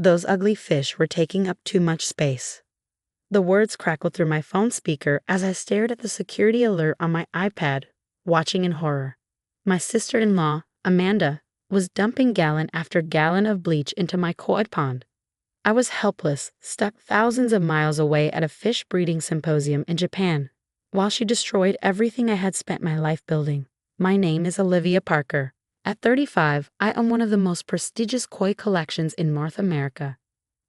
Those ugly fish were taking up too much space. The words crackled through my phone speaker as I stared at the security alert on my iPad, watching in horror. My sister-in-law, Amanda, was dumping gallon after gallon of bleach into my koi pond. I was helpless, stuck thousands of miles away at a fish breeding symposium in Japan, while she destroyed everything I had spent my life building. My name is Olivia Parker. At 35, I own one of the most prestigious koi collections in North America.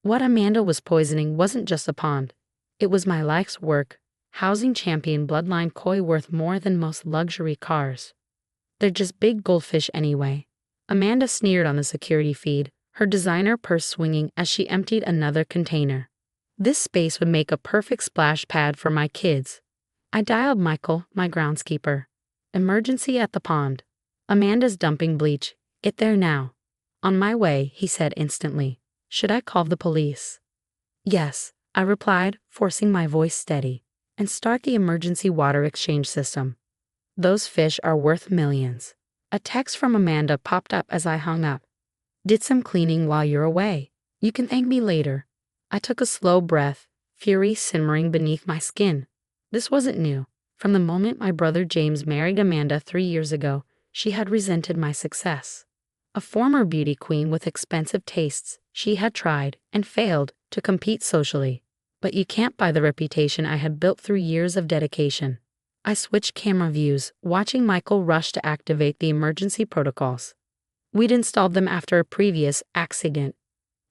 What Amanda was poisoning wasn't just a pond. It was my life's work, housing champion bloodline koi worth more than most luxury cars. They're just big goldfish anyway. Amanda sneered on the security feed, her designer purse swinging as she emptied another container. This space would make a perfect splash pad for my kids. I dialed Michael, my groundskeeper. Emergency at the pond. Amanda's dumping bleach. Get there now. On my way, he said instantly. Should I call the police? Yes, I replied, forcing my voice steady. And start the emergency water exchange system. Those fish are worth millions. A text from Amanda popped up as I hung up. Did some cleaning while you're away. You can thank me later. I took a slow breath, fury simmering beneath my skin. This wasn't new. From the moment my brother James married Amanda 3 years ago, she had resented my success. A former beauty queen with expensive tastes, she had tried, and failed, to compete socially. But you can't buy the reputation I had built through years of dedication. I switched camera views, watching Michael rush to activate the emergency protocols. We'd installed them after a previous accident,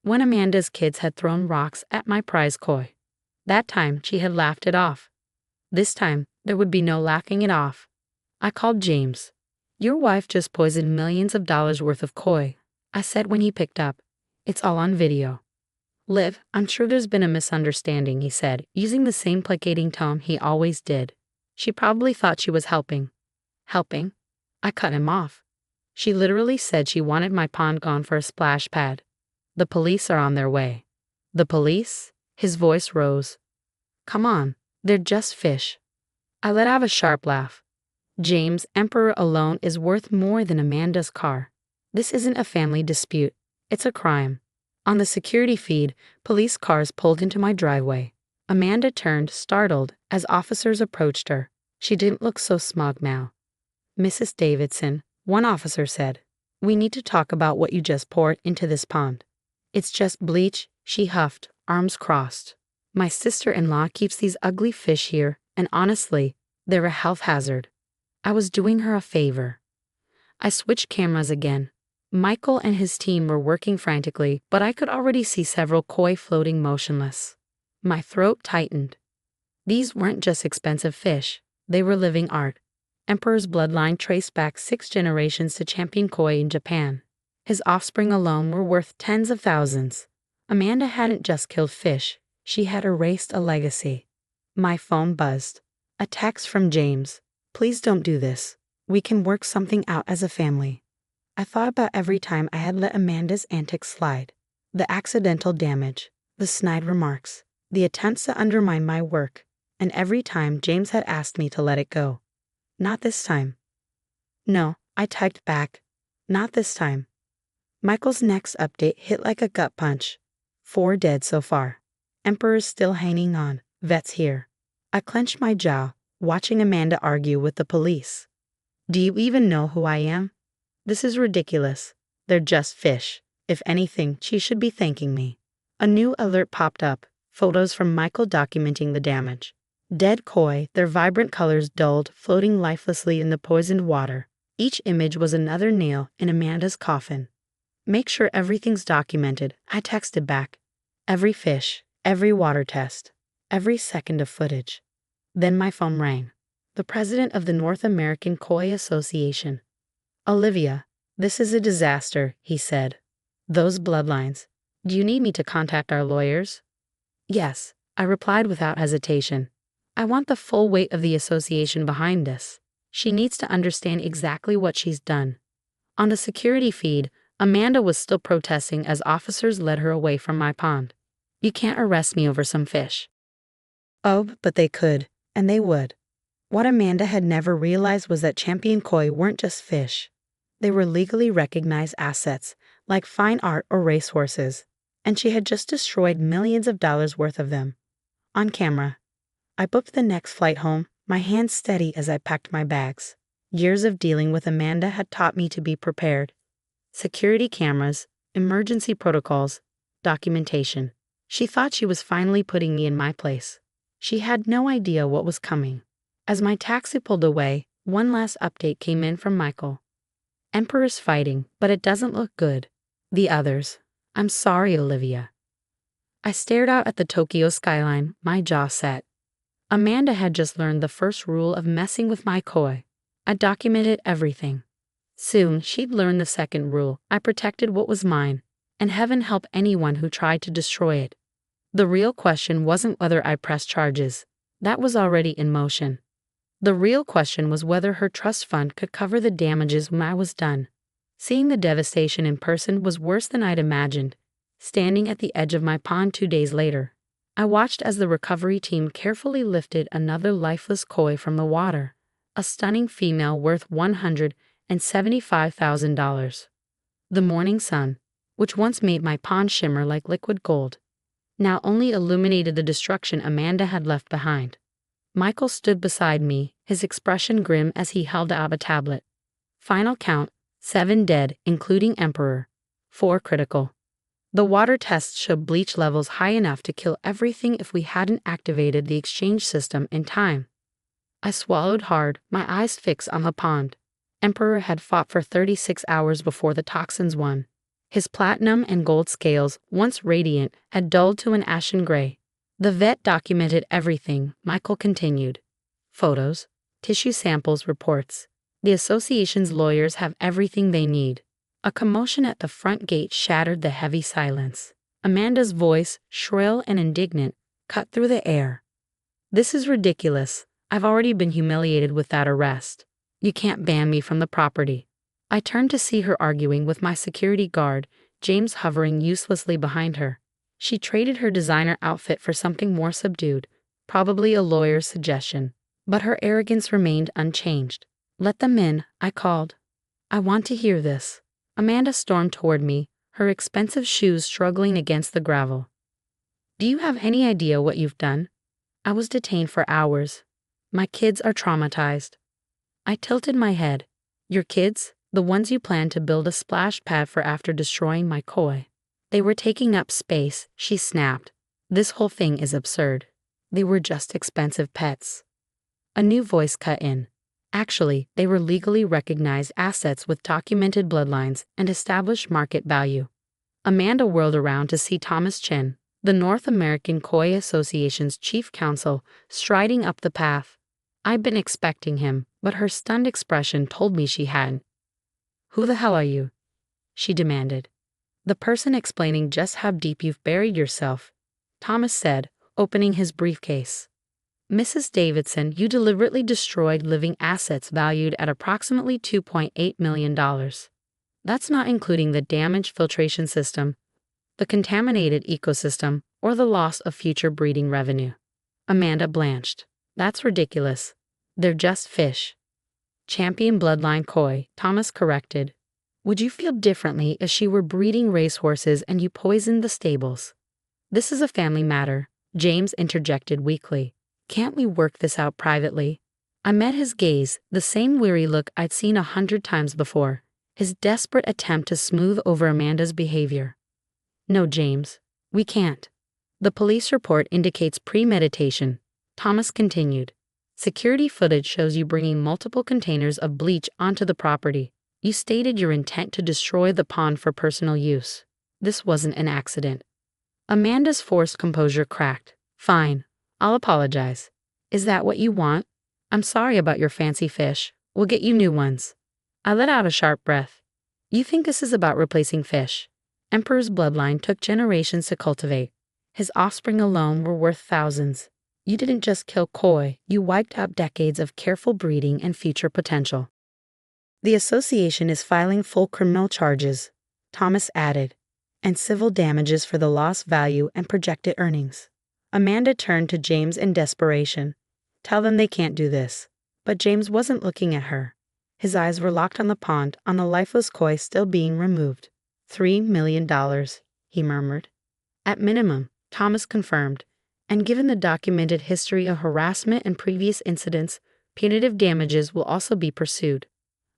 when Amanda's kids had thrown rocks at my prize koi. That time, she had laughed it off. This time, there would be no laughing it off. I called James. Your wife just poisoned millions of dollars worth of koi, I said when he picked up. It's all on video. Liv, I'm sure there's been a misunderstanding, he said, using the same placating tone he always did. She probably thought she was helping. Helping? I cut him off. She literally said she wanted my pond gone for a splash pad. The police are on their way. The police? His voice rose. Come on, they're just fish. I let out a sharp laugh. James, Emperor alone is worth more than Amanda's car. This isn't a family dispute. It's a crime. On the security feed, police cars pulled into my driveway. Amanda turned, startled, as officers approached her. She didn't look so smug now. Mrs. Davidson, one officer said, we need to talk about what you just poured into this pond. It's just bleach, she huffed, arms crossed. My sister-in-law keeps these ugly fish here, and honestly, they're a health hazard. I was doing her a favor. I switched cameras again. Michael and his team were working frantically, but I could already see several koi floating motionless. My throat tightened. These weren't just expensive fish, they were living art. Emperor's bloodline traced back 6 generations to champion koi in Japan. His offspring alone were worth tens of thousands. Amanda hadn't just killed fish, she had erased a legacy. My phone buzzed. A text from James. Please don't do this. We can work something out as a family. I thought about every time I had let Amanda's antics slide. The accidental damage, the snide remarks, the attempts to undermine my work, and every time James had asked me to let it go. Not this time. No, I typed back. Not this time. Michael's next update hit like a gut punch. 4 dead so far. Emperor's still hanging on. Vet's here. I clenched my jaw, watching Amanda argue with the police. Do you even know who I am? This is ridiculous. They're just fish. If anything, she should be thanking me. A new alert popped up. Photos from Michael documenting the damage. Dead koi, their vibrant colors dulled, floating lifelessly in the poisoned water. Each image was another nail in Amanda's coffin. Make sure everything's documented, I texted back. Every fish, every water test, every second of footage. Then my phone rang. The president of the North American Koi Association. Olivia, this is a disaster, he said. Those bloodlines. Do you need me to contact our lawyers? Yes, I replied without hesitation. I want the full weight of the association behind this. She needs to understand exactly what she's done. On the security feed, Amanda was still protesting as officers led her away from my pond. You can't arrest me over some fish. Oh, but they could, and they would. What Amanda had never realized was that champion koi weren't just fish. They were legally recognized assets, like fine art or racehorses. and she had just destroyed millions of dollars worth of them. On camera. I booked the next flight home, my hands steady as I packed my bags. Years of dealing with Amanda had taught me to be prepared. Security cameras, emergency protocols, documentation. She thought she was finally putting me in my place. She had no idea what was coming. As my taxi pulled away, one last update came in from Michael. Emperor's fighting, but it doesn't look good. The others. I'm sorry, Olivia. I stared out at the Tokyo skyline, my jaw set. Amanda had just learned the first rule of messing with my koi. I documented everything. Soon, she'd learn the second rule. I protected what was mine, and heaven help anyone who tried to destroy it. The real question wasn't whether I pressed charges. That was already in motion. The real question was whether her trust fund could cover the damages when I was done. Seeing the devastation in person was worse than I'd imagined. Standing at the edge of my pond 2 days later, I watched as the recovery team carefully lifted another lifeless koi from the water, a stunning female worth $175,000. The morning sun, which once made my pond shimmer like liquid gold, now only illuminated the destruction Amanda had left behind. Michael stood beside me, his expression grim as he held out a tablet. Final count, 7 dead, including Emperor, 4 critical. The water tests showed bleach levels high enough to kill everything if we hadn't activated the exchange system in time. I swallowed hard, my eyes fixed on the pond. Emperor had fought for 36 hours before the toxins won. His platinum and gold scales, once radiant, had dulled to an ashen gray. The vet documented everything, Michael continued. Photos, tissue samples, reports. The association's lawyers have everything they need. A commotion at the front gate shattered the heavy silence. Amanda's voice, shrill and indignant, cut through the air. This is ridiculous. I've already been humiliated with that arrest. You can't ban me from the property. I turned to see her arguing with my security guard, James hovering uselessly behind her. She traded her designer outfit for something more subdued, probably a lawyer's suggestion. But her arrogance remained unchanged. Let them in, I called. I want to hear this. Amanda stormed toward me, her expensive shoes struggling against the gravel. Do you have any idea what you've done? I was detained for hours. My kids are traumatized. I tilted my head. Your kids? The ones you planned to build a splash pad for after destroying my koi. They were taking up space, she snapped. This whole thing is absurd. They were just expensive pets. A new voice cut in. Actually, they were legally recognized assets with documented bloodlines and established market value. Amanda whirled around to see Thomas Chen, the North American Koi Association's chief counsel, striding up the path. I'd been expecting him, but her stunned expression told me she hadn't. Who the hell are you? She demanded. The person explaining just how deep you've buried yourself, Thomas said, opening his briefcase. Mrs. Davidson, you deliberately destroyed living assets valued at approximately $2.8 million. That's not including the damaged filtration system, the contaminated ecosystem, or the loss of future breeding revenue. Amanda blanched. That's ridiculous. They're just fish. Champion bloodline koi, Thomas corrected. Would you feel differently if she were breeding racehorses and you poisoned the stables? This is a family matter, James interjected weakly. Can't we work this out privately? I met his gaze, the same weary look I'd seen 100 times before, his desperate attempt to smooth over Amanda's behavior. No, James, we can't. The police report indicates premeditation, Thomas continued. Security footage shows you bringing multiple containers of bleach onto the property. You stated your intent to destroy the pond for personal use. This wasn't an accident. Amanda's forced composure cracked. Fine. I'll apologize. Is that what you want? I'm sorry about your fancy fish. We'll get you new ones. I let out a sharp breath. You think this is about replacing fish? Emperor's bloodline took generations to cultivate. His offspring alone were worth thousands. You didn't just kill koi, you wiped out decades of careful breeding and future potential. The association is filing full criminal charges, Thomas added, and civil damages for the lost value and projected earnings. Amanda turned to James in desperation. Tell them they can't do this. But James wasn't looking at her. His eyes were locked on the pond, on the lifeless koi still being removed. $3 million, he murmured. At minimum, Thomas confirmed, and given the documented history of harassment and previous incidents, punitive damages will also be pursued.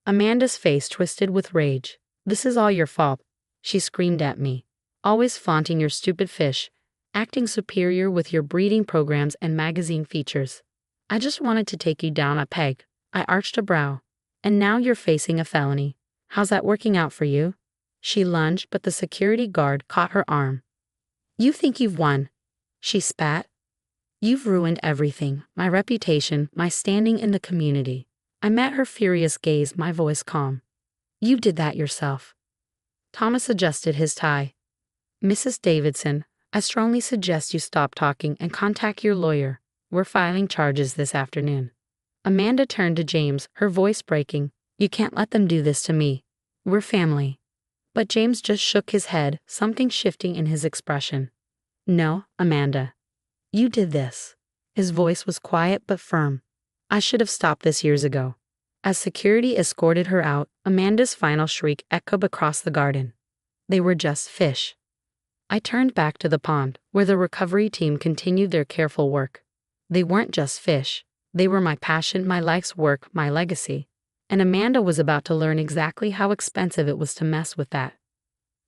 Amanda's face twisted with rage. "This is all your fault," she screamed at me. "Always flaunting your stupid fish, acting superior with your breeding programs and magazine features. I just wanted to take you down a peg." I arched a brow. "And now you're facing a felony. How's that working out for you?" She lunged, but the security guard caught her arm. "You think you've won," she spat. "You've ruined everything, my reputation, my standing in the community." I met her furious gaze, my voice calm. "You did that yourself." Thomas adjusted his tie. "Mrs. Davidson, I strongly suggest you stop talking and contact your lawyer. We're filing charges this afternoon." Amanda turned to James, her voice breaking. "You can't let them do this to me. We're family." But James just shook his head, something shifting in his expression. "No, Amanda. You did this." His voice was quiet but firm. "I should have stopped this years ago." As security escorted her out, Amanda's final shriek echoed across the garden. They were just fish. I turned back to the pond, where the recovery team continued their careful work. They weren't just fish. They were my passion, my life's work, my legacy. And Amanda was about to learn exactly how expensive it was to mess with that.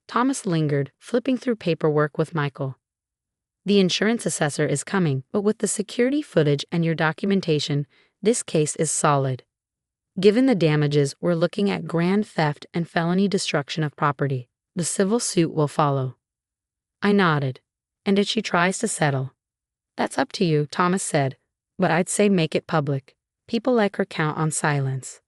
Thomas lingered, flipping through paperwork with Michael. "The insurance assessor is coming, but with the security footage and your documentation, this case is solid. Given the damages, we're looking at grand theft and felony destruction of property. The civil suit will follow." I nodded. "And if she tries to settle?" "That's up to you," Thomas said, "but I'd say make it public. People like her count on silence."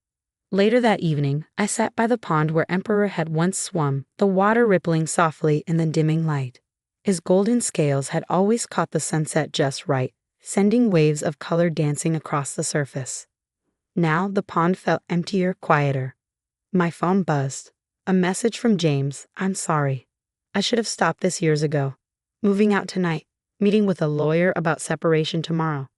Later that evening, I sat by the pond where Emperor had once swum, the water rippling softly in the dimming light. His golden scales had always caught the sunset just right, sending waves of color dancing across the surface. Now the pond felt emptier, quieter. My phone buzzed. A message from James. "I'm sorry. I should have stopped this years ago. Moving out tonight. Meeting with a lawyer about separation tomorrow."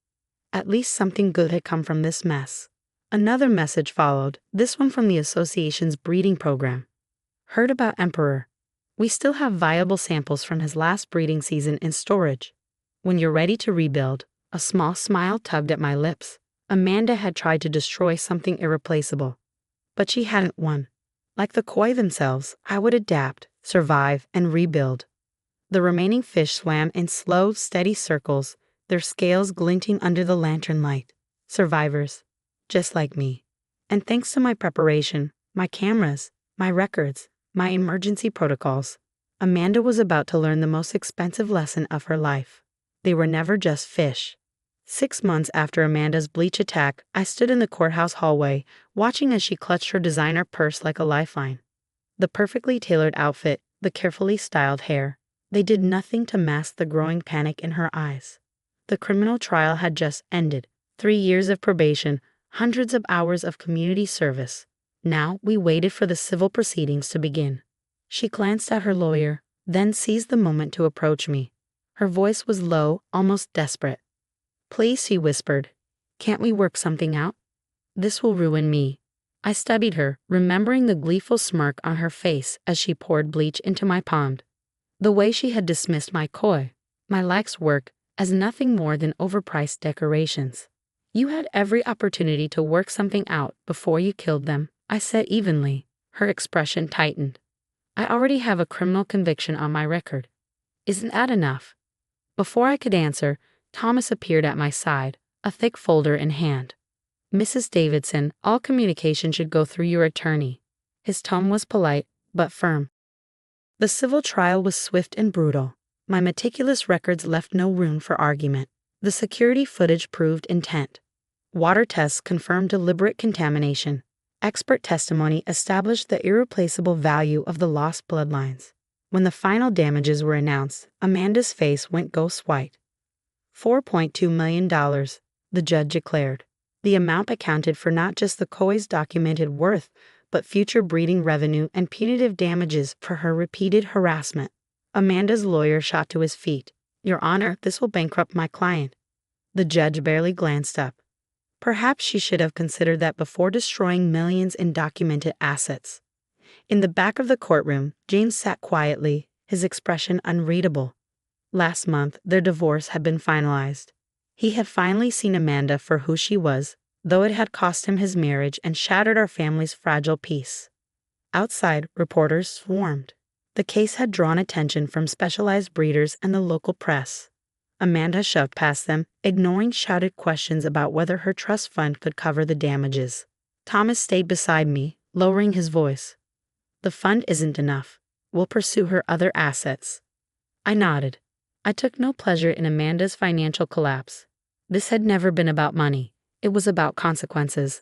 At least something good had come from this mess. Another message followed, this one from the association's breeding program. "Heard about Emperor. We still have viable samples from his last breeding season in storage. When you're ready to rebuild." A small smile tugged at my lips. Amanda had tried to destroy something irreplaceable. But she hadn't won. Like the koi themselves, I would adapt, survive, and rebuild. The remaining fish swam in slow, steady circles, their scales glinting under the lantern light. Survivors. Just like me. And thanks to my preparation, my cameras, my records, my emergency protocols, Amanda was about to learn the most expensive lesson of her life. They were never just fish. 6 months after Amanda's bleach attack, I stood in the courthouse hallway, watching as she clutched her designer purse like a lifeline. The perfectly tailored outfit, the carefully styled hair, they did nothing to mask the growing panic in her eyes. The criminal trial had just ended. 3 years of probation, hundreds of hours of community service. Now we waited for the civil proceedings to begin. She glanced at her lawyer, then seized the moment to approach me. Her voice was low, almost desperate. "Please," she whispered, "can't we work something out? This will ruin me." I studied her, remembering the gleeful smirk on her face as she poured bleach into my pond. The way she had dismissed my koi, my life's work, as nothing more than overpriced decorations. "You had every opportunity to work something out before you killed them," I said evenly. Her expression tightened. "I already have a criminal conviction on my record. Isn't that enough?" Before I could answer, Thomas appeared at my side, a thick folder in hand. "Mrs. Davidson, all communication should go through your attorney." His tone was polite, but firm. The civil trial was swift and brutal. My meticulous records left no room for argument. The security footage proved intent. Water tests confirmed deliberate contamination. Expert testimony established the irreplaceable value of the lost bloodlines. When the final damages were announced, Amanda's face went ghost white. $4.2 million, the judge declared. The amount accounted for not just the koi's documented worth, but future breeding revenue and punitive damages for her repeated harassment. Amanda's lawyer shot to his feet. "Your Honor, this will bankrupt my client." The judge barely glanced up. Perhaps she should have considered that before destroying millions in documented assets. In the back of the courtroom, James sat quietly, his expression unreadable. Last month, their divorce had been finalized. He had finally seen Amanda for who she was, though it had cost him his marriage and shattered our family's fragile peace. Outside, reporters swarmed. The case had drawn attention from specialized breeders and the local press. Amanda shoved past them, ignoring shouted questions about whether her trust fund could cover the damages. Thomas stayed beside me, lowering his voice. "The fund isn't enough. We'll pursue her other assets." I nodded. I took no pleasure in Amanda's financial collapse. This had never been about money. It was about consequences.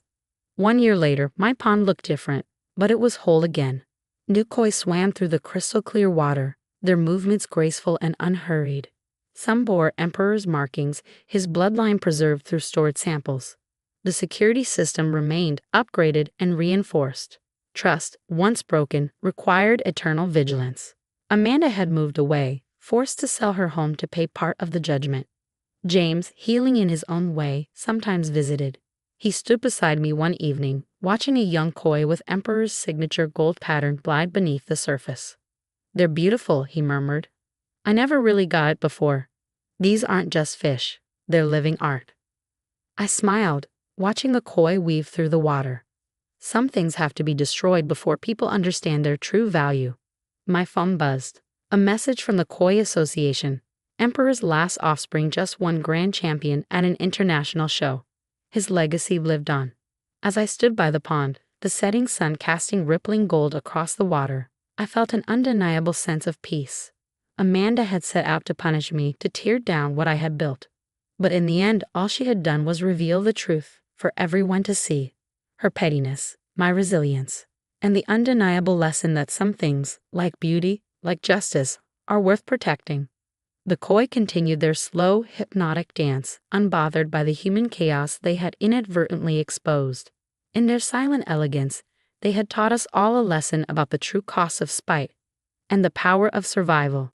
1 year later, my pond looked different, but it was whole again. New koi swam through the crystal-clear water, their movements graceful and unhurried. Some bore Emperor's markings, his bloodline preserved through stored samples. The security system remained upgraded and reinforced. Trust, once broken, required eternal vigilance. Amanda had moved away, forced to sell her home to pay part of the judgment. James, healing in his own way, sometimes visited. He stood beside me one evening, watching a young koi with Emperor's signature gold pattern glide beneath the surface. "They're beautiful," he murmured. "I never really got it before. These aren't just fish, they're living art." I smiled, watching the koi weave through the water. Some things have to be destroyed before people understand their true value. My phone buzzed. A message from the Koi Association. Emperor's last offspring just won grand champion at an international show. His legacy lived on. As I stood by the pond, the setting sun casting rippling gold across the water, I felt an undeniable sense of peace. Amanda had set out to punish me, to tear down what I had built. But in the end, all she had done was reveal the truth for everyone to see. Her pettiness, my resilience, and the undeniable lesson that some things, like beauty, like justice, are worth protecting. The koi continued their slow, hypnotic dance, unbothered by the human chaos they had inadvertently exposed. In their silent elegance, they had taught us all a lesson about the true cost of spite and the power of survival.